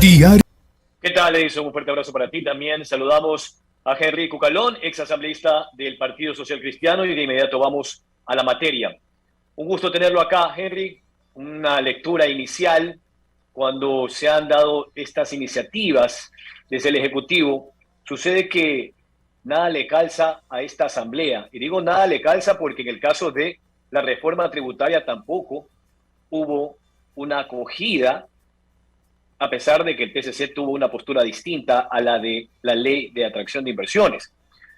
Diario. ¿Qué tal, Edison? Un fuerte abrazo para ti también. Saludamos a Henry Cucalón, ex asambleísta del Partido Social Cristiano, y de inmediato vamos a la materia. Un gusto tenerlo acá, Henry. Una lectura inicial. Cuando se han dado estas iniciativas desde el Ejecutivo, sucede que nada le calza a esta asamblea. Y digo nada le calza porque en el caso de la reforma tributaria tampoco hubo una acogida, a pesar de que el PSC tuvo una postura distinta a la de la ley de atracción de inversiones.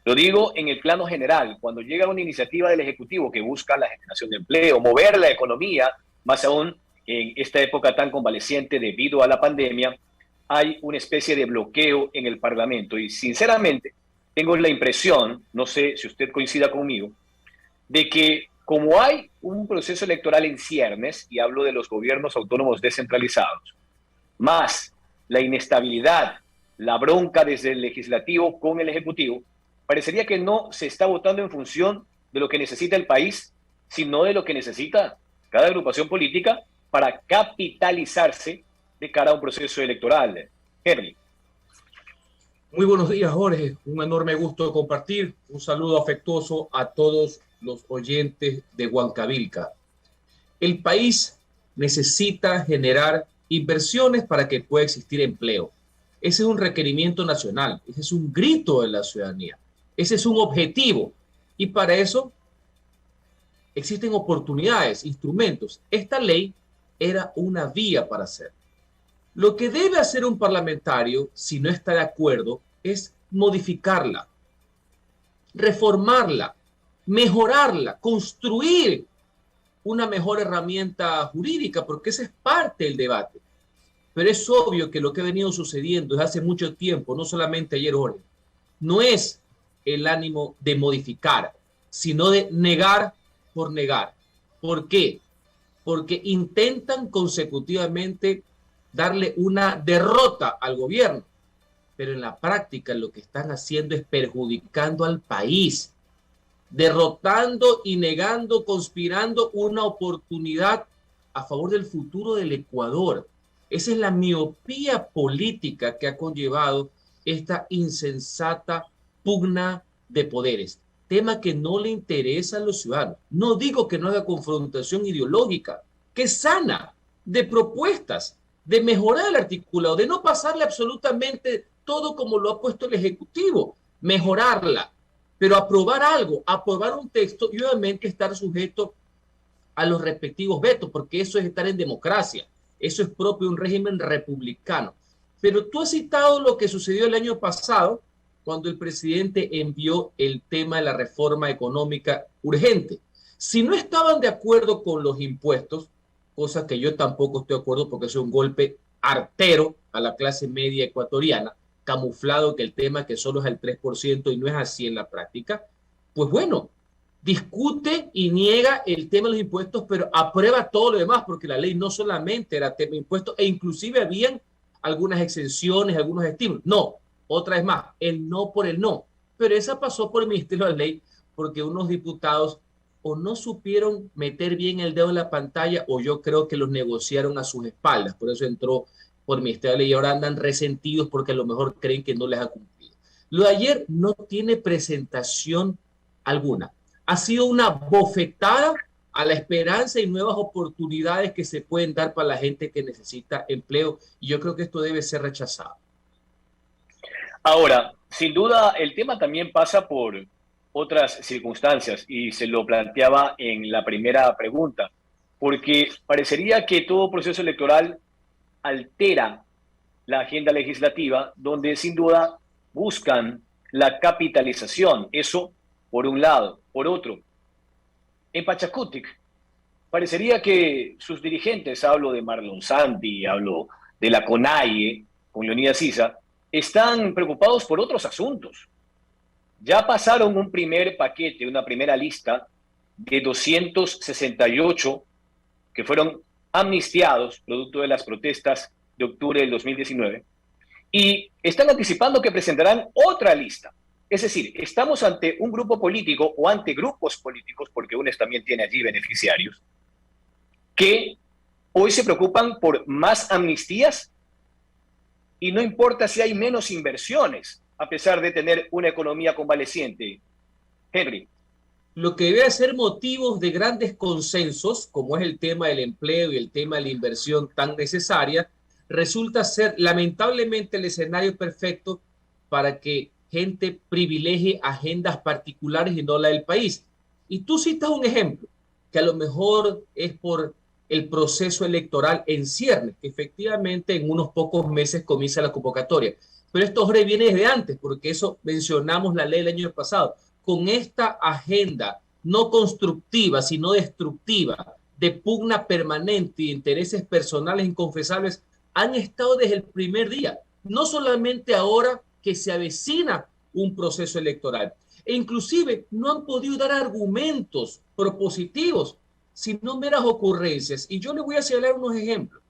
Lo digo en el plano general, cuando llega una iniciativa del Ejecutivo que busca la generación de empleo, mover la economía, más aún en esta época tan convaleciente debido a la pandemia, hay una especie de bloqueo en el Parlamento. Y sinceramente, tengo la impresión, no sé si usted coincida conmigo, de que como hay un proceso electoral en ciernes, y hablo de los gobiernos autónomos descentralizados, más la inestabilidad, la bronca desde el legislativo con el ejecutivo, parecería que no se está votando en función de lo que necesita el país, sino de lo que necesita cada agrupación política para capitalizarse de cara a un proceso electoral. Henry. Muy buenos días, Jorge. Un enorme gusto de compartir. Un saludo afectuoso a todos los oyentes de Huancavilca. El país necesita generar inversiones para que pueda existir empleo. Ese es un requerimiento nacional, ese es un grito de la ciudadanía, ese es un objetivo. Y para eso existen oportunidades, instrumentos. Esta ley era una vía para hacer. Lo que debe hacer un parlamentario, si no está de acuerdo, es modificarla, reformarla, mejorarla, construir una mejor herramienta jurídica, porque esa es parte del debate. Pero es obvio que lo que ha venido sucediendo desde hace mucho tiempo, no solamente ayer, Jorge, no es el ánimo de modificar, sino de negar por negar. ¿Por qué? Porque intentan consecutivamente darle una derrota al gobierno, pero en la práctica lo que están haciendo es perjudicando al país, derrotando y negando, conspirando una oportunidad a favor del futuro del Ecuador. Esa es la miopía política que ha conllevado esta insensata pugna de poderes, tema que no le interesa a los ciudadanos. No digo que no haya confrontación ideológica, que es sana, de propuestas, de mejorar el articulado, de no pasarle absolutamente todo como lo ha puesto el Ejecutivo, mejorarla, pero aprobar algo, aprobar un texto y obviamente estar sujeto a los respectivos vetos, porque eso es estar en democracia, eso es propio de un régimen republicano. Pero tú has citado lo que sucedió el año pasado, cuando el presidente envió el tema de la reforma económica urgente. Si no estaban de acuerdo con los impuestos, cosa que yo tampoco estoy de acuerdo porque es un golpe artero a la clase media ecuatoriana, camuflado que el tema que solo es el 3% y no es así en la práctica, pues bueno, discute y niega el tema de los impuestos, pero aprueba todo lo demás, porque la ley no solamente era tema de impuestos, e inclusive habían algunas exenciones, algunos estímulos. No, otra vez más, el no por el no. Pero esa pasó por el Ministerio de la Ley, porque unos diputados o no supieron meter bien el dedo en la pantalla, o yo creo que los negociaron a sus espaldas. Por eso entró por el Ministerio de la Ley y ahora andan resentidos porque a lo mejor creen que no les ha cumplido. Lo de ayer no tiene presentación alguna. Ha sido una bofetada a la esperanza y nuevas oportunidades que se pueden dar para la gente que necesita empleo, y yo creo que esto debe ser rechazado. Ahora, sin duda, el tema también pasa por otras circunstancias y se lo planteaba en la primera pregunta, porque parecería que todo proceso electoral altera la agenda legislativa, donde sin duda buscan la capitalización. Eso por un lado. Por otro, en Pachacutic parecería que sus dirigentes, hablo de Marlon Santi, hablo de la CONAIE, con Leonidas Issa, están preocupados por otros asuntos. Ya pasaron un primer paquete, una primera lista de 268 que fueron amnistiados producto de las protestas de octubre del 2019 y están anticipando que presentarán otra lista. Es decir, estamos ante un grupo político o ante grupos políticos, porque UNES también tiene allí beneficiarios, que hoy se preocupan por más amnistías y no importa si hay menos inversiones, a pesar de tener una economía convaleciente. Henry. Lo que debe ser motivos de grandes consensos, como es el tema del empleo y el tema de la inversión tan necesaria, resulta ser lamentablemente el escenario perfecto para que gente privilegie agendas particulares y no la del país. Y tú citas un ejemplo, que a lo mejor es por el proceso electoral en ciernes, que efectivamente en unos pocos meses comienza la convocatoria. Pero esto, Jorge, viene desde antes, porque eso mencionamos la ley del año pasado. Con esta agenda no constructiva, sino destructiva, de pugna permanente y intereses personales inconfesables, han estado desde el primer día, no solamente ahora que se avecina un proceso electoral, e inclusive no han podido dar argumentos propositivos, sino meras ocurrencias. Y yo les voy a señalar unos ejemplos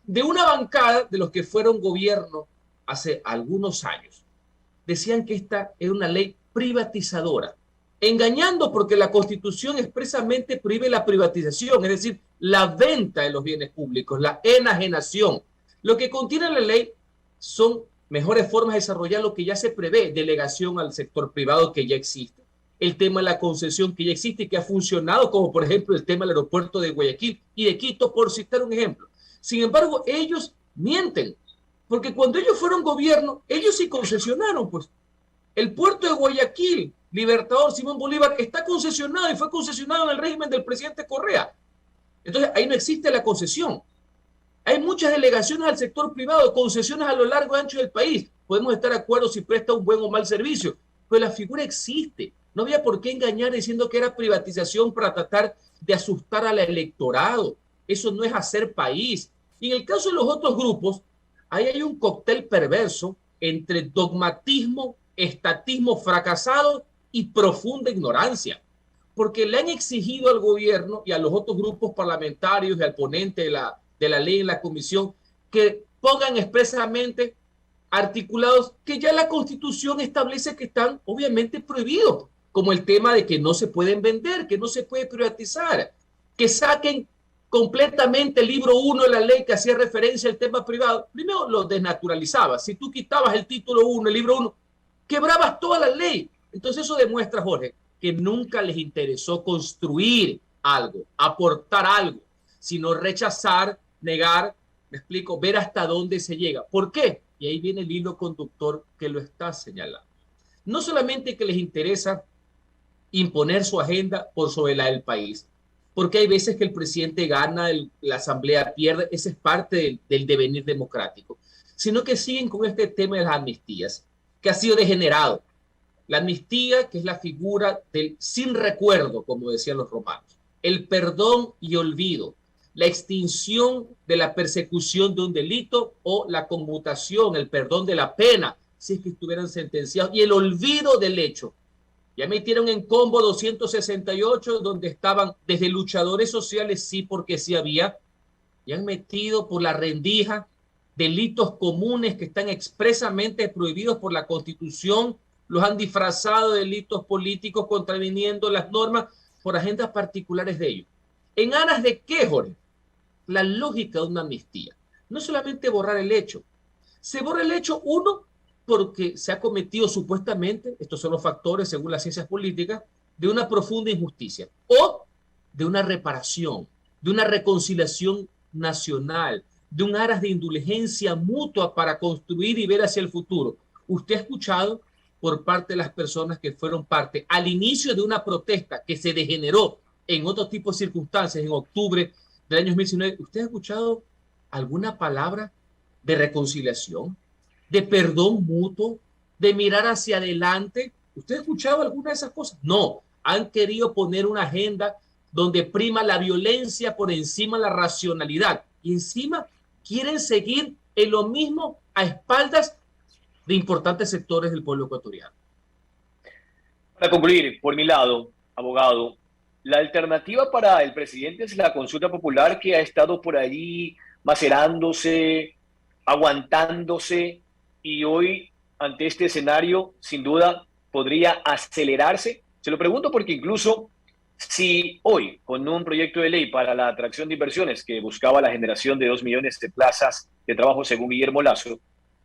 de una bancada de los que fueron gobierno hace algunos años. Decían que esta era una ley privatizadora, engañando porque la Constitución expresamente prohíbe la privatización, es decir, la venta de los bienes públicos, la enajenación. Lo que contiene la ley son mejores formas de desarrollar lo que ya se prevé, delegación al sector privado que ya existe, el tema de la concesión que ya existe y que ha funcionado, como por ejemplo el tema del aeropuerto de Guayaquil y de Quito, por citar un ejemplo. Sin embargo, ellos mienten, porque cuando ellos fueron gobierno, ellos sí concesionaron, pues. El puerto de Guayaquil, Libertador Simón Bolívar, está concesionado y fue concesionado en el régimen del presidente Correa. Entonces, ahí no existe la concesión. Hay muchas delegaciones al sector privado, concesiones a lo largo y ancho del país. Podemos estar de acuerdo si presta un buen o mal servicio, pero la figura existe. No había por qué engañar diciendo que era privatización para tratar de asustar al electorado. Eso no es hacer país. Y en el caso de los otros grupos, ahí hay un cóctel perverso entre dogmatismo, estatismo fracasado y profunda ignorancia, porque le han exigido al gobierno y a los otros grupos parlamentarios y al ponente de la ley en la comisión que pongan expresamente articulados que ya la Constitución establece que están obviamente prohibidos, como el tema de que no se pueden vender, que no se puede privatizar, que saquen completamente el libro 1 de la ley que hacía referencia al tema privado. Primero lo desnaturalizaba. Si tú quitabas el título 1, el libro 1, quebrabas toda la ley. Entonces eso demuestra, Jorge, que nunca les interesó construir algo, aportar algo, sino rechazar, negar, me explico, ver hasta dónde se llega. ¿Por qué? Y ahí viene el hilo conductor que lo está señalando. No solamente que les interesa imponer su agenda por sobre la del país, porque hay veces que el presidente gana, la asamblea pierde, esa es parte del devenir democrático, sino que siguen con este tema de las amnistías, que ha sido degenerado. La amnistía, que es la figura del sin recuerdo, como decían los romanos, el perdón y olvido, la extinción de la persecución de un delito o la conmutación, el perdón de la pena, si es que estuvieran sentenciados, y el olvido del hecho. Ya metieron en combo 268, donde estaban desde luchadores sociales, sí, porque sí había, y han metido por la rendija delitos comunes que están expresamente prohibidos por la Constitución, los han disfrazado de delitos políticos contraviniendo las normas por agendas particulares de ellos. ¿En aras de qué, Jorge? La lógica de una amnistía. No solamente borrar el hecho. Se borra el hecho, uno, porque se ha cometido supuestamente, estos son los factores según las ciencias políticas, de una profunda injusticia o de una reparación, de una reconciliación nacional, de un aras de indulgencia mutua para construir y ver hacia el futuro. Usted ha escuchado por parte de las personas que fueron parte al inicio de una protesta que se degeneró en otro tipo de circunstancias en octubre del año 2019, ¿usted ha escuchado alguna palabra de reconciliación, de perdón mutuo, de mirar hacia adelante? ¿Usted ha escuchado alguna de esas cosas? No, han querido poner una agenda donde prima la violencia por encima de la racionalidad y encima quieren seguir en lo mismo a espaldas de importantes sectores del pueblo ecuatoriano. Para concluir, por mi lado, abogado, la alternativa para el presidente es la consulta popular que ha estado por ahí macerándose, aguantándose y hoy ante este escenario sin duda podría acelerarse. Se lo pregunto porque incluso si hoy con un proyecto de ley para la atracción de inversiones que buscaba la generación de 2 millones de plazas de trabajo según Guillermo Lazo,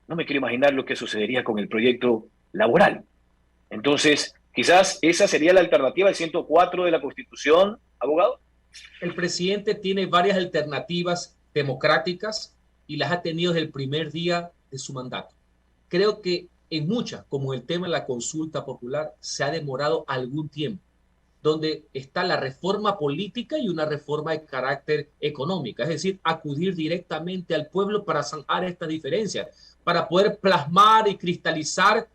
no me quiero imaginar lo que sucedería con el proyecto laboral. Entonces, quizás esa sería la alternativa al 104 de la Constitución, abogado. El presidente tiene varias alternativas democráticas y las ha tenido desde el primer día de su mandato. Creo que en muchas, como el tema de la consulta popular, se ha demorado algún tiempo, donde está la reforma política y una reforma de carácter económico, es decir, acudir directamente al pueblo para zanjar estas diferencias, para poder plasmar y cristalizar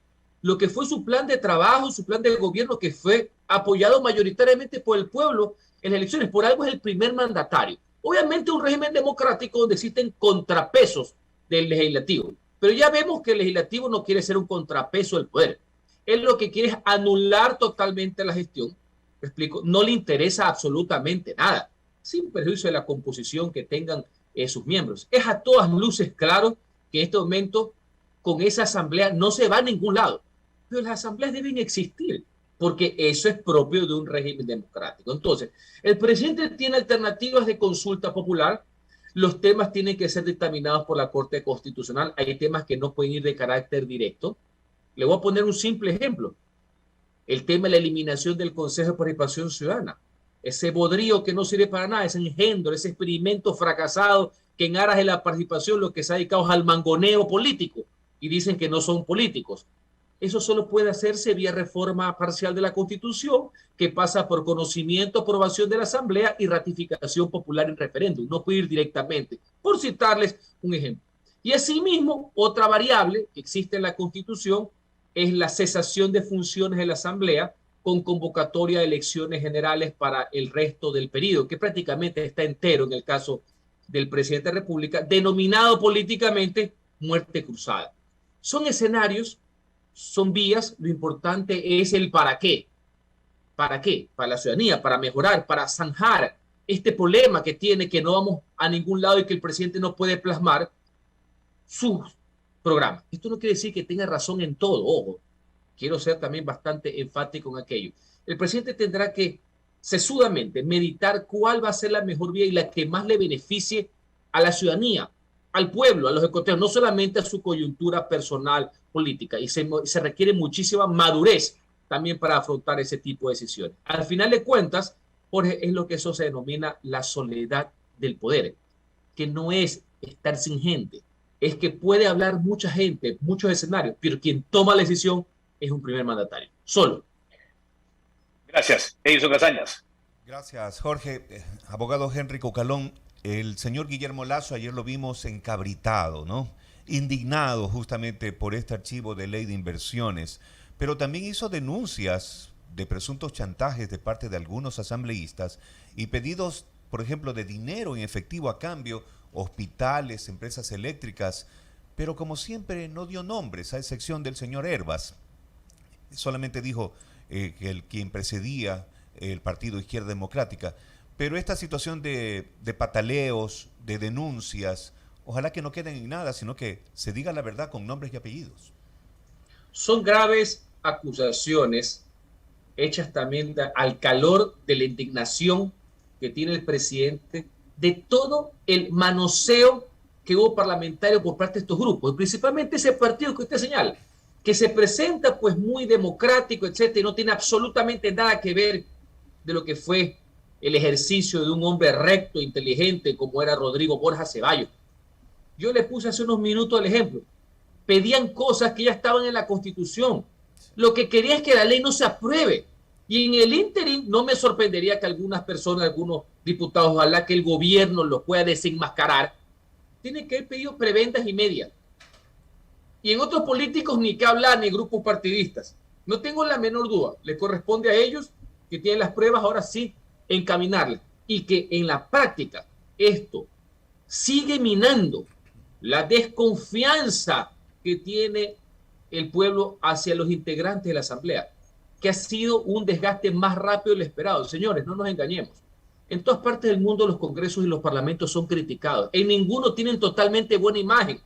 lo que fue su plan de trabajo, su plan de gobierno, que fue apoyado mayoritariamente por el pueblo en las elecciones. Por algo es el primer mandatario. Obviamente un régimen democrático donde existen contrapesos del legislativo, pero ya vemos que el legislativo no quiere ser un contrapeso del poder. Él lo que quiere es anular totalmente la gestión. ¿Me explico? No le interesa absolutamente nada, sin perjuicio de la composición que tengan sus miembros. Es a todas luces claro que en este momento con esa asamblea no se va a ningún lado, pero las asambleas deben existir, porque eso es propio de un régimen democrático. Entonces, el presidente tiene alternativas de consulta popular, los temas tienen que ser dictaminados por la Corte Constitucional, hay temas que no pueden ir de carácter directo. Le voy a poner un simple ejemplo. El tema de la eliminación del Consejo de Participación Ciudadana. Ese bodrío que no sirve para nada, ese engendro, ese experimento fracasado que en aras de la participación lo que se ha dedicado es al mangoneo político y dicen que no son políticos. Eso solo puede hacerse vía reforma parcial de la Constitución, que pasa por conocimiento, aprobación de la Asamblea y ratificación popular en referéndum. No puede ir directamente, por citarles un ejemplo. Y asimismo, otra variable que existe en la Constitución es la cesación de funciones de la Asamblea con convocatoria de elecciones generales para el resto del periodo, que prácticamente está entero en el caso del presidente de la República, denominado políticamente muerte cruzada. Son escenarios, son vías, lo importante es el para qué. ¿Para qué? Para la ciudadanía, para mejorar, para zanjar este problema que tiene, que no vamos a ningún lado y que el presidente no puede plasmar sus programas. Esto no quiere decir que tenga razón en todo, ojo. Quiero ser también bastante enfático en aquello. El presidente tendrá que sesudamente meditar cuál va a ser la mejor vía y la que más le beneficie a la ciudadanía, al pueblo, a los ecuatorianos, no solamente a su coyuntura personal política. Y se requiere muchísima madurez también para afrontar ese tipo de decisiones. Al final de cuentas, Jorge, es lo que eso se denomina la soledad del poder, que no es estar sin gente, es que puede hablar mucha gente, muchos escenarios, pero quien toma la decisión es un primer mandatario, solo. Gracias, Edison Casañas. Gracias, Jorge. Abogado Henry Cucalón, el señor Guillermo Lasso ayer lo vimos encabritado, ¿no? Indignado justamente por este archivo de ley de inversiones, pero también hizo denuncias de presuntos chantajes de parte de algunos asambleístas y pedidos, por ejemplo, de dinero en efectivo a cambio, hospitales, empresas eléctricas, pero como siempre no dio nombres, a excepción del señor Herbas. Solamente dijo que quien precedía el partido Izquierda Democrática. Pero esta situación de pataleos, de denuncias, ojalá que no queden en nada, sino que se diga la verdad con nombres y apellidos. Son graves acusaciones hechas también al calor de la indignación que tiene el presidente de todo el manoseo que hubo parlamentario por parte de estos grupos, y principalmente ese partido que usted señala, que se presenta pues muy democrático, etcétera, y no tiene absolutamente nada que ver de lo que fue el ejercicio de un hombre recto, inteligente, como era Rodrigo Borja Ceballos. Yo le puse hace unos minutos el ejemplo. Pedían cosas que ya estaban en la Constitución. Lo que quería es que la ley no se apruebe. Y en el ínterin no me sorprendería que algunas personas, algunos diputados, ojalá que el gobierno los pueda desenmascarar, tienen que haber pedido prebendas y medias. Y en otros políticos ni que hablar, ni grupos partidistas. No tengo la menor duda. Le corresponde a ellos, que tienen las pruebas, ahora sí, encaminarlas. Y que en la práctica esto sigue minando la desconfianza que tiene el pueblo hacia los integrantes de la Asamblea, que ha sido un desgaste más rápido de lo esperado. Señores, no nos engañemos. En todas partes del mundo los congresos y los parlamentos son criticados. En ninguno tienen totalmente buena imagen.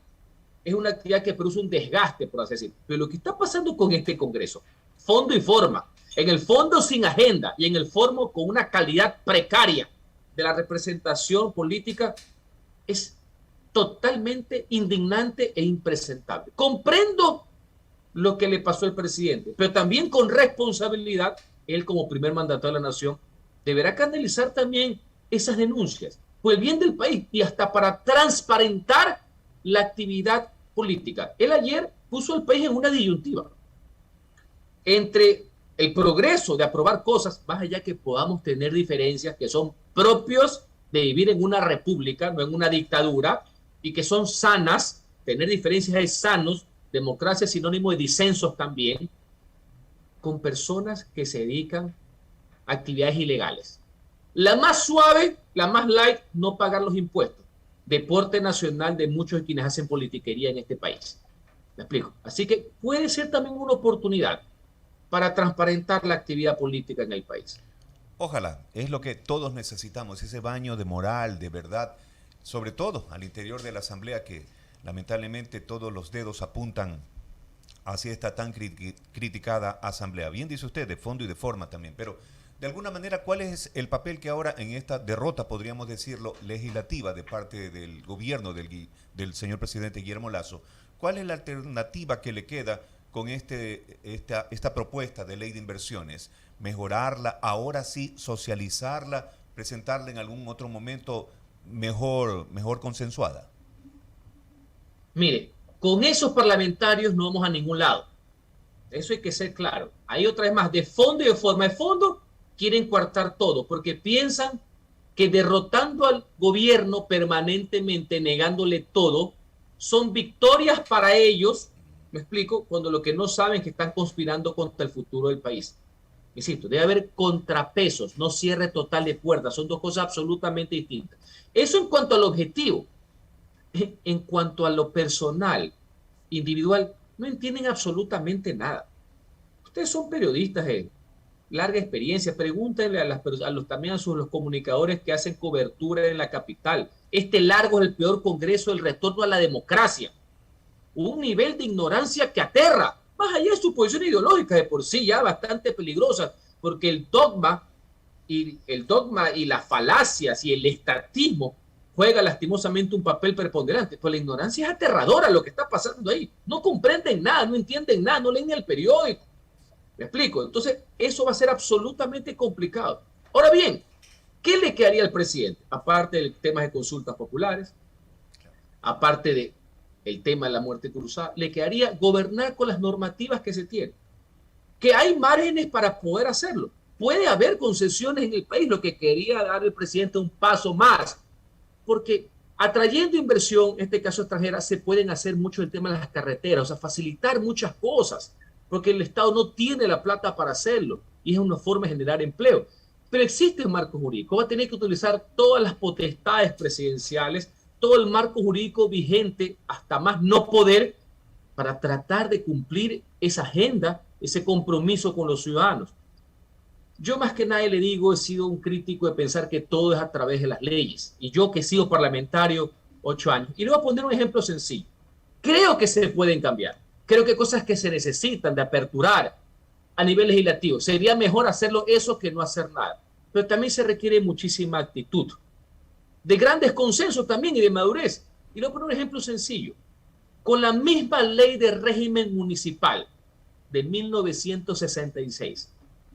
Es una actividad que produce un desgaste, por así decirlo. Pero lo que está pasando con este congreso, fondo y forma, en el fondo sin agenda y en el fondo con una calidad precaria de la representación política, es totalmente indignante e impresentable. Comprendo lo que le pasó al presidente, pero también con responsabilidad, él como primer mandatario de la nación deberá canalizar también esas denuncias por el bien del país y hasta para transparentar la actividad política. Él ayer puso al país en una disyuntiva entre el progreso de aprobar cosas, más allá que podamos tener diferencias que son propios de vivir en una república, no en una dictadura, y que son sanas, tener diferencias es sanos, democracia es sinónimo de disensos también, con personas que se dedican a actividades ilegales. La más suave, la más light, no pagar los impuestos. Deporte nacional de muchos de quienes hacen politiquería en este país. ¿Me explico? Así que puede ser también una oportunidad para transparentar la actividad política en el país. Ojalá, es lo que todos necesitamos, ese baño de moral, de verdad, sobre todo al interior de la Asamblea, que lamentablemente todos los dedos apuntan hacia esta tan criticada Asamblea. Bien dice usted, de fondo y de forma también, pero de alguna manera, ¿cuál es el papel que ahora en esta derrota, podríamos decirlo, legislativa de parte del gobierno del señor presidente Guillermo Lasso? ¿Cuál es la alternativa que le queda con esta propuesta de ley de inversiones? ¿Mejorarla, ahora sí, socializarla, presentarla en algún otro momento mejor consensuada? Mire, con esos parlamentarios no vamos a ningún lado. Eso hay que ser claro. Hay otra vez más, de fondo y de forma. De fondo quieren coartar todo, porque piensan que derrotando al gobierno permanentemente, negándole todo, son victorias para ellos, me explico, cuando lo que no saben es que están conspirando contra el futuro del país. Insisto, debe haber contrapesos, no cierre total de puertas, son dos cosas absolutamente distintas. Eso en cuanto al objetivo. En cuanto a lo personal, individual, no entienden absolutamente nada. Ustedes son periodistas de larga experiencia, pregúntenle también a los comunicadores que hacen cobertura en la capital. Este largo es el peor congreso del retorno a la democracia. Un nivel de ignorancia que aterra, más allá de su posición ideológica de por sí ya bastante peligrosa, porque el dogma y las falacias y el estatismo juega lastimosamente un papel preponderante. Pues la ignorancia es aterradora lo que está pasando ahí. No comprenden nada, no entienden nada, no leen ni el periódico. ¿Me explico? Entonces, eso va a ser absolutamente complicado. Ahora bien, ¿qué le quedaría al presidente? Aparte del tema de consultas populares, aparte del tema de la muerte cruzada, le quedaría gobernar con las normativas que se tienen. Que hay márgenes para poder hacerlo. Puede haber concesiones en el país, lo que quería dar el presidente un paso más, porque atrayendo inversión, en este caso extranjera, se pueden hacer mucho el tema de las carreteras, o sea, facilitar muchas cosas, porque el Estado no tiene la plata para hacerlo, y es una forma de generar empleo. Pero existe un marco jurídico, va a tener que utilizar todas las potestades presidenciales, todo el marco jurídico vigente, hasta más no poder, para tratar de cumplir esa agenda, ese compromiso con los ciudadanos. Yo más que nadie le digo, he sido un crítico de pensar que todo es a través de las leyes. Y yo que he sido parlamentario 8 años. Y le voy a poner un ejemplo sencillo. Creo que se pueden cambiar. Creo que hay cosas que se necesitan de aperturar a nivel legislativo. Sería mejor hacerlo eso que no hacer nada. Pero también se requiere muchísima actitud. De grandes consensos también y de madurez. Y le voy a poner un ejemplo sencillo. Con la misma ley de régimen municipal de 1966,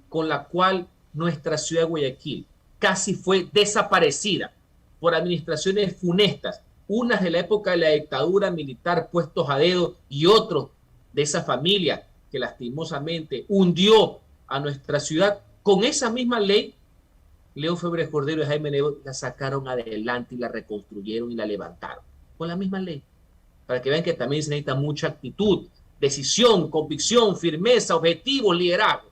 con la cual nuestra ciudad de Guayaquil casi fue desaparecida por administraciones funestas, unas de la época de la dictadura militar puestos a dedo y otros de esa familia que lastimosamente hundió a nuestra ciudad. Con esa misma ley, León Febres Cordero y Jaime Nebot la sacaron adelante y la reconstruyeron y la levantaron. Con la misma ley. Para que vean que también se necesita mucha actitud, decisión, convicción, firmeza, objetivos, liderazgo.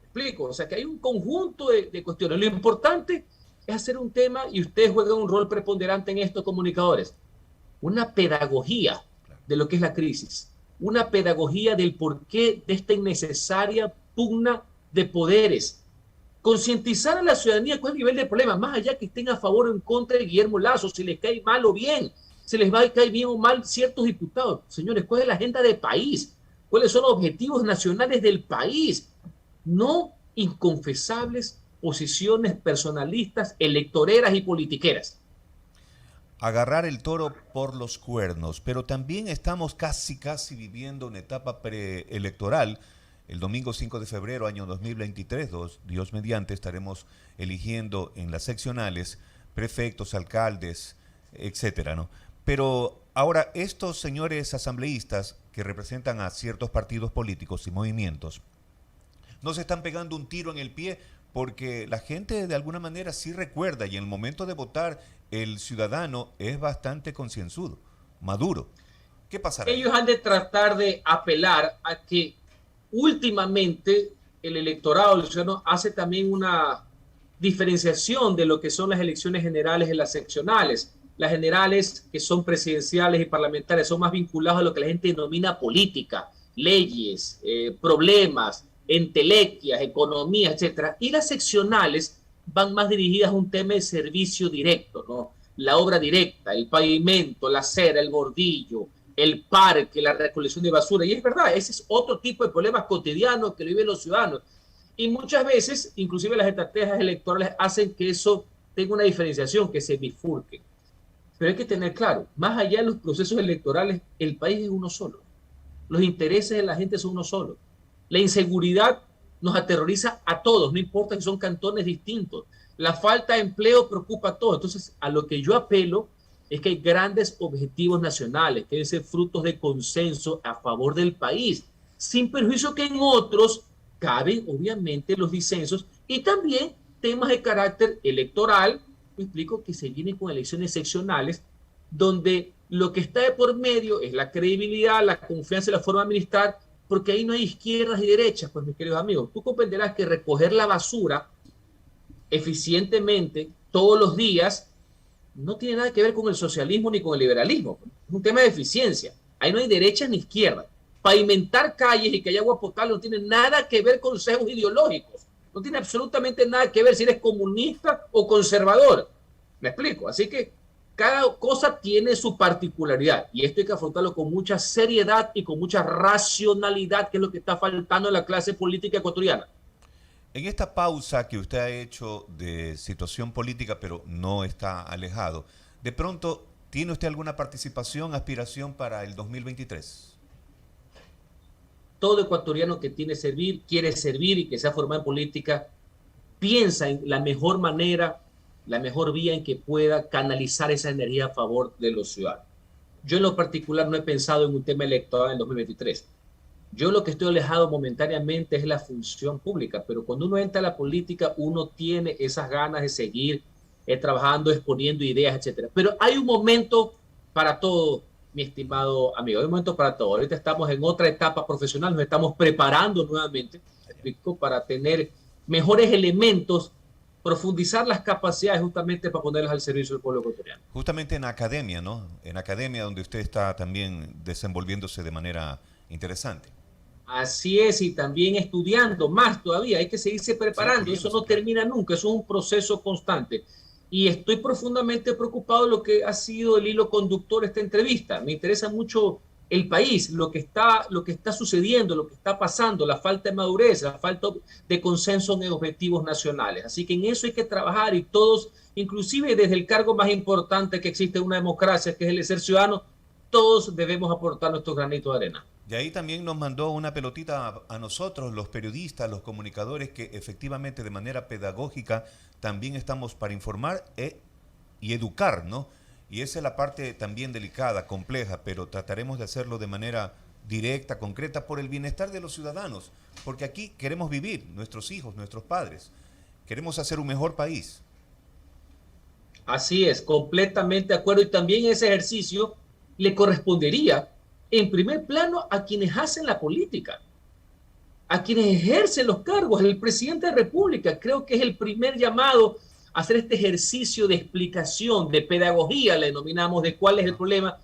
Explico, o sea que hay un conjunto de cuestiones. Lo importante es hacer un tema, y ustedes juegan un rol preponderante en estos comunicadores, una pedagogía de lo que es la crisis, una pedagogía del porqué de esta innecesaria pugna de poderes, concientizar a la ciudadanía cuál es el nivel de problema, más allá que estén a favor o en contra de Guillermo Lasso, si les cae mal o bien, si les va a caer bien o mal ciertos diputados. Señores, ¿cuál es la agenda del país? ¿Cuáles son los objetivos nacionales del país? No inconfesables posiciones personalistas, electoreras y politiqueras. agarrar el toro por los cuernos, pero también estamos casi viviendo una etapa preelectoral. El domingo 5 de febrero, año 2023, Dios mediante, estaremos eligiendo en las seccionales prefectos, alcaldes, etcétera, ¿no? Pero ahora, estos señores asambleístas que representan a ciertos partidos políticos y movimientos, no se están pegando un tiro en el pie porque la gente de alguna manera sí recuerda y en el momento de votar el ciudadano es bastante concienzudo, maduro. ¿Qué pasará? Ellos han de tratar de apelar a que últimamente el electorado del ciudadano hace también una diferenciación de lo que son las elecciones generales y las seccionales. Las generales, que son presidenciales y parlamentarias, son más vinculadas a lo que la gente denomina política, leyes, problemas, entelequias, economía, etcétera. Y las seccionales van más dirigidas a un tema de servicio directo, ¿no? La obra directa, el pavimento, la acera, el bordillo, el parque, la recolección de basura. Y es verdad, ese es otro tipo de problemas cotidianos que viven los ciudadanos. Y muchas veces, inclusive las estrategias electorales hacen que eso tenga una diferenciación, que se bifurque. Pero hay que tener claro, más allá de los procesos electorales, el país es uno solo. Los intereses de la gente son uno solo. La inseguridad nos aterroriza a todos, no importa si son cantones distintos. La falta de empleo preocupa a todos. Entonces, a lo que yo apelo es que hay grandes objetivos nacionales que deben ser frutos de consenso a favor del país, sin perjuicio que en otros caben, obviamente, los disensos y también temas de carácter electoral. Me explico, que se vienen con elecciones seccionales, donde lo que está de por medio es la credibilidad, la confianza y la forma de administrar, porque ahí no hay izquierdas y derechas, pues mis queridos amigos. Tú comprenderás que recoger la basura eficientemente todos los días no tiene nada que ver con el socialismo ni con el liberalismo. Es un tema de eficiencia. Ahí no hay derecha ni izquierda. Pavimentar calles y que haya agua potable no tiene nada que ver con sesgos ideológicos. No tiene absolutamente nada que ver si eres comunista o conservador. ¿Me explico? Así que cada cosa tiene su particularidad y esto hay que afrontarlo con mucha seriedad y con mucha racionalidad, que es lo que está faltando en la clase política ecuatoriana. En esta pausa que usted ha hecho de situación política, pero no está alejado, de pronto, ¿tiene usted alguna participación, aspiración para el 2023? Todo ecuatoriano que quiere servir y que se ha formado en política, piensa en la mejor manera, la mejor vía en que pueda canalizar esa energía a favor de los ciudadanos. Yo en lo particular no he pensado en un tema electoral en 2023. Yo lo que estoy alejado momentáneamente es la función pública, pero cuando uno entra a la política, uno tiene esas ganas de seguir trabajando, exponiendo ideas, etcétera. Pero hay un momento para todo, mi estimado amigo, hay un momento para todo. Ahorita estamos en otra etapa profesional, nos estamos preparando nuevamente para tener mejores elementos, profundizar las capacidades justamente para ponerlas al servicio del pueblo ecuatoriano. Justamente en academia, ¿no? En academia donde usted está también desenvolviéndose de manera interesante. Así es, y también estudiando más todavía, hay que seguirse preparando, sí, eso no termina nunca, eso es un proceso constante. Y estoy profundamente preocupado de lo que ha sido el hilo conductor de esta entrevista. Me interesa mucho el país, lo que está sucediendo, lo que está pasando, la falta de madurez, la falta de consenso en objetivos nacionales. Así que en eso hay que trabajar y todos, inclusive desde el cargo más importante que existe en una democracia, que es el de ser ciudadano, todos debemos aportar nuestro granito de arena. Y ahí también nos mandó una pelotita a nosotros, los periodistas, los comunicadores, que efectivamente de manera pedagógica también estamos para informar y educar, ¿no? Y esa es la parte también delicada, compleja, pero trataremos de hacerlo de manera directa, concreta, por el bienestar de los ciudadanos, porque aquí queremos vivir, nuestros hijos, nuestros padres, queremos hacer un mejor país. Así es, completamente de acuerdo, y también ese ejercicio le correspondería en primer plano a quienes hacen la política, a quienes ejercen los cargos. El presidente de la República creo que es el primer llamado a hacer este ejercicio de explicación, de pedagogía, le denominamos, de cuál es el problema.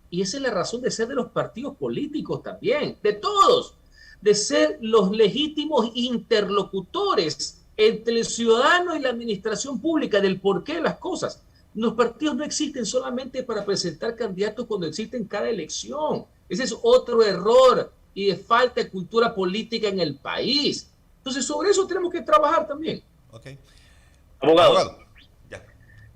Y esa es la razón de ser de los partidos políticos también, de todos, de ser los legítimos interlocutores entre el ciudadano y la administración pública del porqué de las cosas. Los partidos no existen solamente para presentar candidatos cuando existen cada elección. Ese es otro error y de falta de cultura política en el país. Entonces, sobre eso tenemos que trabajar también. Ok. Abogado. Ya.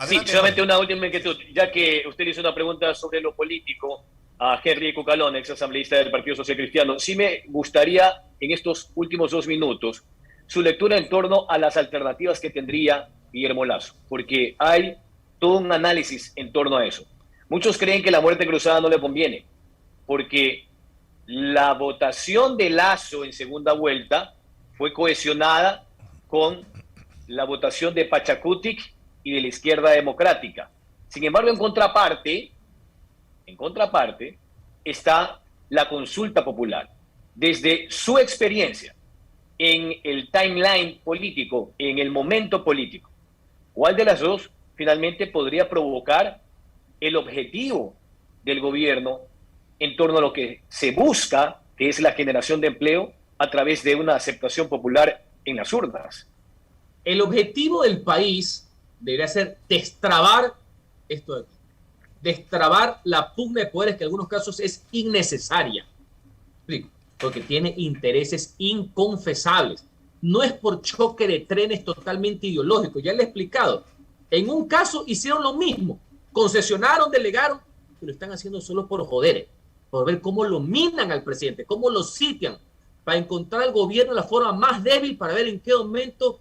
Adelante, solamente Jorge. una última inquietud. Ya que usted hizo una pregunta sobre lo político a Henry Cucalón, ex asambleísta del Partido Social Cristiano, sí me gustaría en estos últimos 2 minutos su lectura en torno a las alternativas que tendría Guillermo Lasso, porque hay todo un análisis en torno a eso. Muchos creen que la muerte cruzada no le conviene, porque la votación de Lasso en segunda vuelta fue cohesionada con la votación de Pachacutic y de la izquierda democrática. Sin embargo, en contraparte, está la consulta popular. Desde su experiencia en el timeline político, en el momento político, ¿cuál de las dos finalmente podría provocar el objetivo del gobierno en torno a lo que se busca, que es la generación de empleo a través de una aceptación popular en las urnas? El objetivo del país debería ser destrabar esto de aquí. Destrabar la pugna de poderes que en algunos casos es innecesaria. Porque tiene intereses inconfesables. No es por choque de trenes totalmente ideológico. Ya le he explicado. En un caso hicieron lo mismo. Concesionaron, delegaron, y lo están haciendo solo por joder, por ver cómo lo minan al presidente, cómo lo sitian, para encontrar al gobierno la forma más débil, para ver en qué momento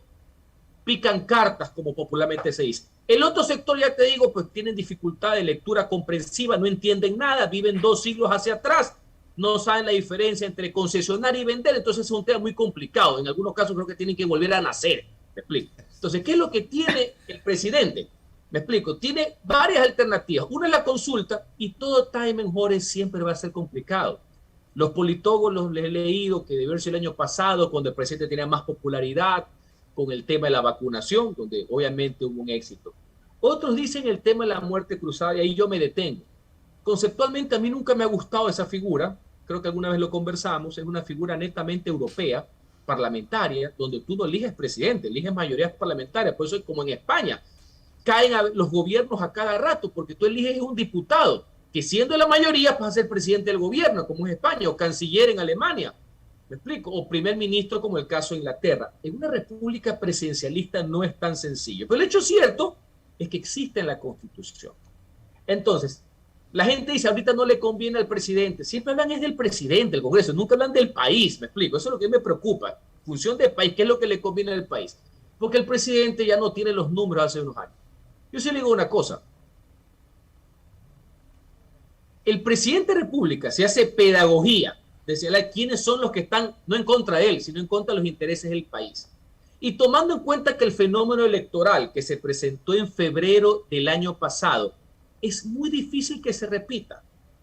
pican cartas, como popularmente se dice. El otro sector, ya te digo, pues tienen dificultad de lectura comprensiva, no entienden nada, viven 2 siglos hacia atrás, no saben la diferencia entre concesionar y vender, entonces es un tema muy complicado. En algunos casos creo que tienen que volver a nacer. ¿Me explico? Entonces, ¿qué es lo que tiene el presidente? Me explico, tiene varias alternativas. Una es la consulta y todo time en Jorge siempre va a ser complicado. Los politólogos les he leído que debió ser el año pasado, cuando el presidente tenía más popularidad, con el tema de la vacunación, donde obviamente hubo un éxito. Otros dicen el tema de la muerte cruzada y ahí yo me detengo. Conceptualmente a mí nunca me ha gustado esa figura, creo que alguna vez lo conversamos, es una figura netamente europea, parlamentaria, donde tú no eliges presidente, eliges mayorías parlamentarias, por eso es como en España, caen los gobiernos a cada rato, porque tú eliges un diputado, que siendo la mayoría pasa a ser presidente del gobierno, como es España, o canciller en Alemania, ¿me explico? O primer ministro, como el caso de Inglaterra. En una república presidencialista no es tan sencillo. Pero el hecho cierto es que existe en la Constitución. Entonces, la gente dice, ahorita no le conviene al presidente. Siempre hablan es del presidente, del Congreso. Nunca hablan del país, ¿me explico? Eso es lo que me preocupa. Función del país, ¿qué es lo que le conviene al país? Porque el presidente ya no tiene los números hace unos años. Yo sí le digo una cosa. El presidente de la República se hace pedagogía de quiénes son los que están no en contra de él, sino en contra de los intereses del país. Y tomando en cuenta que el fenómeno electoral que se presentó en febrero del año pasado es muy difícil que se repita.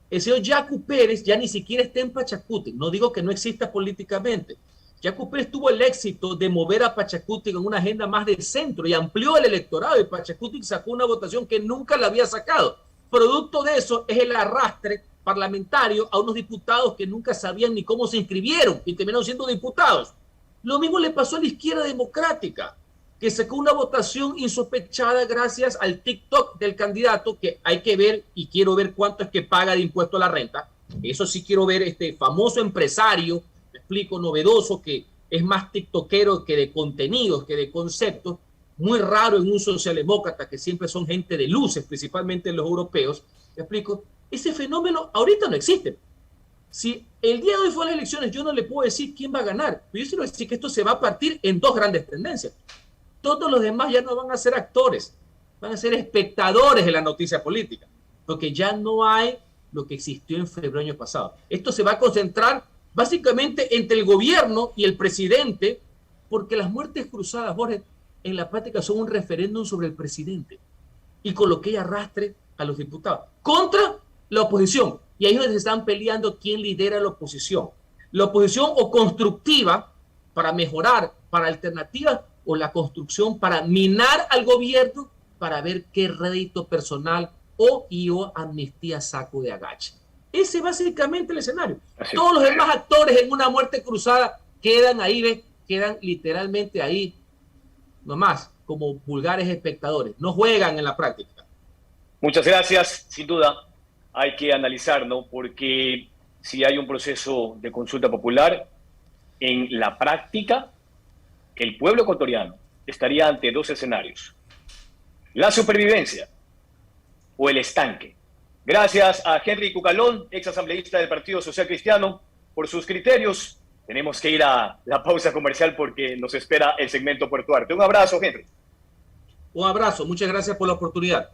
El señor Yacu Pérez ya ni siquiera está en Pachacutic. No digo que no exista políticamente. Yacu Pérez tuvo el éxito de mover a Pachacutic en una agenda más de centro y amplió el electorado, y Pachacutic sacó una votación que nunca la había sacado. Producto de eso es el arrastre parlamentario a unos diputados que nunca sabían ni cómo se inscribieron y terminaron siendo diputados. Lo mismo le pasó a la izquierda democrática, que sacó una votación insospechada gracias al TikTok del candidato, que hay que ver, y quiero ver cuánto es que paga de impuesto a la renta. Eso sí quiero ver, este famoso empresario, me explico, novedoso, que es más tiktokero que de contenidos, que de conceptos, muy raro en un socialdemócrata, que siempre son gente de luces, principalmente los europeos. Me explico, ese fenómeno ahorita no existe. Si el día de hoy fueron las elecciones, yo no le puedo decir quién va a ganar, pero yo sí le voy a decir que esto se va a partir en 2 grandes tendencias. Todos los demás ya no van a ser actores, van a ser espectadores de la noticia política, porque ya no hay lo que existió en febrero del año pasado. Esto se va a concentrar básicamente entre el gobierno y el presidente, porque las muertes cruzadas, Jorge, en la práctica son un referéndum sobre el presidente y con lo que ella arrastre a los diputados contra la oposición. Y ahí es donde se están peleando quién lidera la oposición. La oposición o constructiva para mejorar, para alternativas, o la construcción para minar al gobierno para ver qué rédito personal o amnistía saco de agache. Ese es básicamente el escenario. Todos los demás actores en una muerte cruzada quedan ahí, quedan literalmente ahí, nomás, como vulgares espectadores. No juegan en la práctica. Muchas gracias. Sin duda hay que analizar, ¿no? Porque si hay un proceso de consulta popular, en la práctica, el pueblo ecuatoriano estaría ante 2 escenarios. la supervivencia o el estanque. Gracias a Henry Cucalón, ex asambleísta del Partido Social Cristiano, por sus criterios. Tenemos que ir a la pausa comercial porque nos espera el segmento Puerto Arte. Un abrazo, Henry. Un abrazo, muchas gracias por la oportunidad.